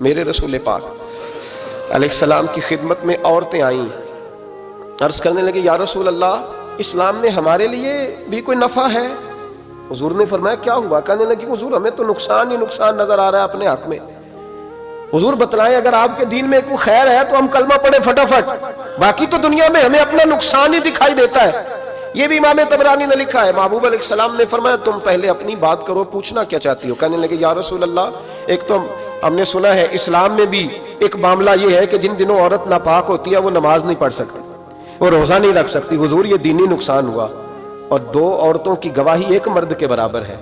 میرے رسول پاک علیہ السلام کی خدمت میں عورتیں آئیں، عرض کرنے لگے یا رسول اللہ اسلام میں ہمارے لیے بھی کوئی نفع ہے؟ حضور نے فرمایا کیا ہوا؟ کہنے لگی حضور ہمیں تو نقصان ہی نقصان نظر آ رہا ہے اپنے حق میں۔ حضور بتلائیں اگر آپ کے دین میں کوئی خیر ہے تو ہم کلمہ پڑھیں فٹافٹ، باقی تو دنیا میں ہمیں اپنا نقصان ہی دکھائی دیتا ہے۔ یہ بھی امام طبرانی نے لکھا ہے۔ محبوب علیہ السلام نے فرمایا تم پہلے اپنی بات کرو، پوچھنا کیا چاہتی ہو؟ کہنے لگے یا رسول اللہ ایک تو ہم نے سنا ہے اسلام میں بھی ایک معاملہ یہ ہے کہ جن دنوں عورت ناپاک ہوتی ہے وہ نماز نہیں پڑھ سکتی، وہ روزہ نہیں رکھ سکتی۔ حضور یہ دینی نقصان ہوا، اور دو عورتوں کی گواہی ایک مرد کے برابر ہے۔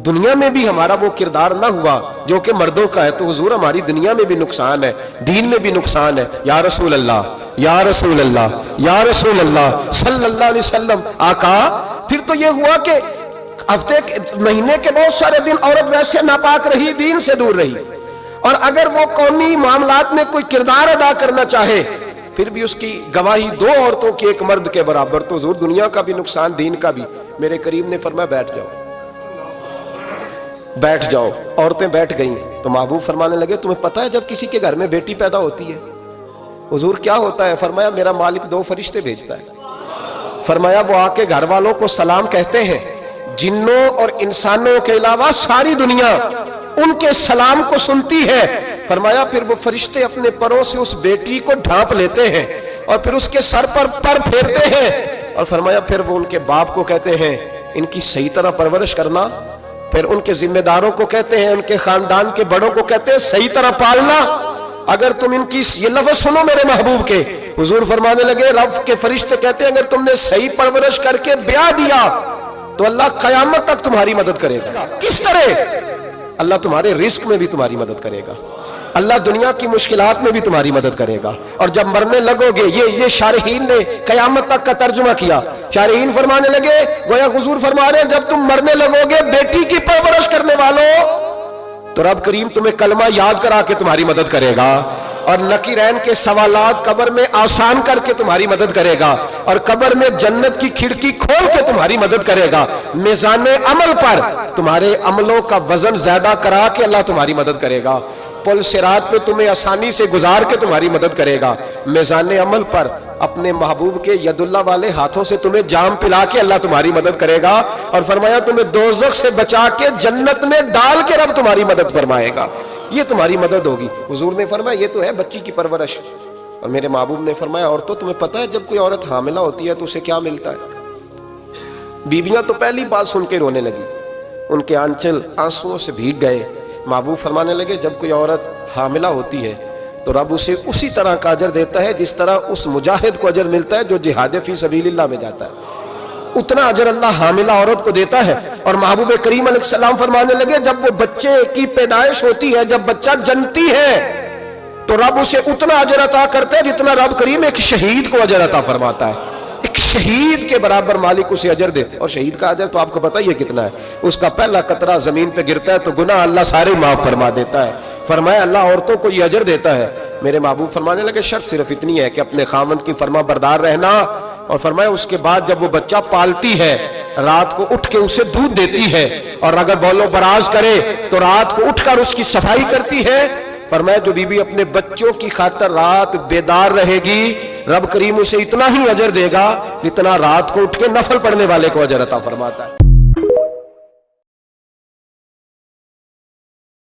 دنیا میں بھی ہمارا وہ کردار نہ ہوا جو کہ مردوں کا ہے، تو حضور ہماری دنیا میں بھی نقصان ہے، دین میں بھی نقصان ہے۔ یا رسول اللہ یا رسول اللہ یا رسول اللہ صلی اللہ علیہ وسلم۔ آقا پھر تو یہ ہوا کہ ہفتے مہینے کے بہت سارے دن عورت ویسے ناپاک رہی، دین سے دور رہی، اور اگر وہ قومی معاملات میں کوئی کردار ادا کرنا چاہے پھر بھی اس کی گواہی دو عورتوں کی ایک مرد کے برابر، تو حضور دنیا کا بھی نقصان دین کا بھی۔ میرے کریم نے فرمایا بیٹھ جاؤ بیٹھ جاؤ۔ عورتیں بیٹھ گئیں تو محبوب فرمانے لگے تمہیں پتہ ہے جب کسی کے گھر میں بیٹی پیدا ہوتی ہے حضور کیا ہوتا ہے؟ فرمایا میرا مالک دو فرشتے بھیجتا ہے، فرمایا وہ آ کے گھر والوں کو سلام کہتے ہیں، جنوں اور انسانوں کے علاوہ ساری دنیا ان کے سلام کو سنتی ہے۔ فرمایا پھر وہ فرشتے اپنے پروں سے اس بیٹی کو ڈھانپ لیتے ہیں اور پھر اس کے سر پر پر پھیرتے ہیں، اور فرمایا پھر وہ ان کے باپ کو کہتے ہیں ان کی صحیح طرح پرورش کرنا، پھر ان کے ذمہ داروں کو کہتے ہیں، ان کے خاندان کے بڑوں کو کہتے ہیں صحیح طرح پالنا۔ اگر تم ان کی یہ لفظ سنو میرے محبوب کے، حضور فرمانے لگے رب کے فرشتے کہتے ہیں اگر تم نے صحیح پرورش کر کے بیاہ دیا تو اللہ قیامت تک تمہاری مدد کرے گا۔ کس طرح؟ اللہ تمہارے رزق میں بھی تمہاری مدد کرے گا، اللہ دنیا کی مشکلات میں بھی تمہاری مدد کرے گا، اور جب مرنے لگو گے یہ شارحین نے قیامت تک کا ترجمہ کیا۔ شارحین فرمانے لگے گویا حضور فرما رہے ہیں جب تم مرنے لگو گے بیٹی کی پرورش کرنے والوں تو رب کریم تمہیں کلمہ یاد کرا کے تمہاری مدد کرے گا، اور نکیرین کے سوالات قبر میں آسان کر کے تمہاری مدد کرے گا، اور قبر میں جنت کی کھڑکی کھول کے تمہاری مدد کرے گا۔ میزان عمل پر تمہارے عملوں کا وزن زیادہ کرا کے اللہ تمہاری مدد کرے گا، پل صراط پہ تمہیں آسانی سے گزار کے تمہاری مدد کرے گا۔ میزان عمل پر اپنے محبوب کے ید اللہ والے ہاتھوں سے تمہیں جام پلا کے اللہ تمہاری مدد کرے گا، اور فرمایا تمہیں دوزخ سے بچا کے جنت میں ڈال کے رب تمہاری مدد فرمائے گا، یہ تمہاری مدد ہوگی۔ حضور نے فرمایا یہ تو ہے بچی کی پرورش، اور میرے محبوب نے فرمایا عورتوں تمہیں پتہ ہے جب کوئی عورت حاملہ ہوتی ہے تو اسے کیا ملتا ہے؟ بیویاں تو پہلی بات سن کے رونے لگی، ان کے آنچل آنسوؤں سے بھیگ گئے۔ محبوب فرمانے لگے جب کوئی عورت حاملہ ہوتی ہے تو رب اسے اسی طرح کا اجر دیتا ہے جس طرح اس مجاہد کو اجر ملتا ہے جو جہاد فی سبیل اللہ میں جاتا ہے، اتنا اجر اللہ حاملہ عورت کو دیتا ہے۔ اور محبوب کریم علیہ السلام فرمانے لگے جب وہ بچے کی پیدائش ہوتی ہے، جب بچہ جنتی ہے تو رب اسے اتنا اجر عطا کرتا ہے جتنا رب کریم ایک شہید کو اجر عطا فرماتا ہے، ایک شہید کے برابر مالک اسے اجر دے۔ اور شہید کا اجر تو آپ کو پتہ ہی ہے کتنا ہے، اس کا پہلا قطرہ زمین پہ گرتا ہے تو گناہ اللہ سارے معاف فرما دیتا ہے۔ فرمایا اللہ عورتوں کو یہ اجر دیتا ہے۔ میرے محبوب فرمانے لگے شرط صرف اتنی ہے کہ اپنے خاوند کی فرما بردار رہنا، اور فرمایا اس کے بعد جب وہ بچہ پالتی ہے رات کو اٹھ کے اسے دودھ دیتی ہے، اور اگر بول و براز کرے تو رات کو اٹھ کر اس کی صفائی کرتی ہے۔ فرمایا جو بی بی اپنے بچوں کی خاطر رات بیدار رہے گی رب کریم اسے اتنا ہی اجر دے گا جتنا رات کو اٹھ کے نفل پڑھنے والے کو اجر عطا فرماتا ہے۔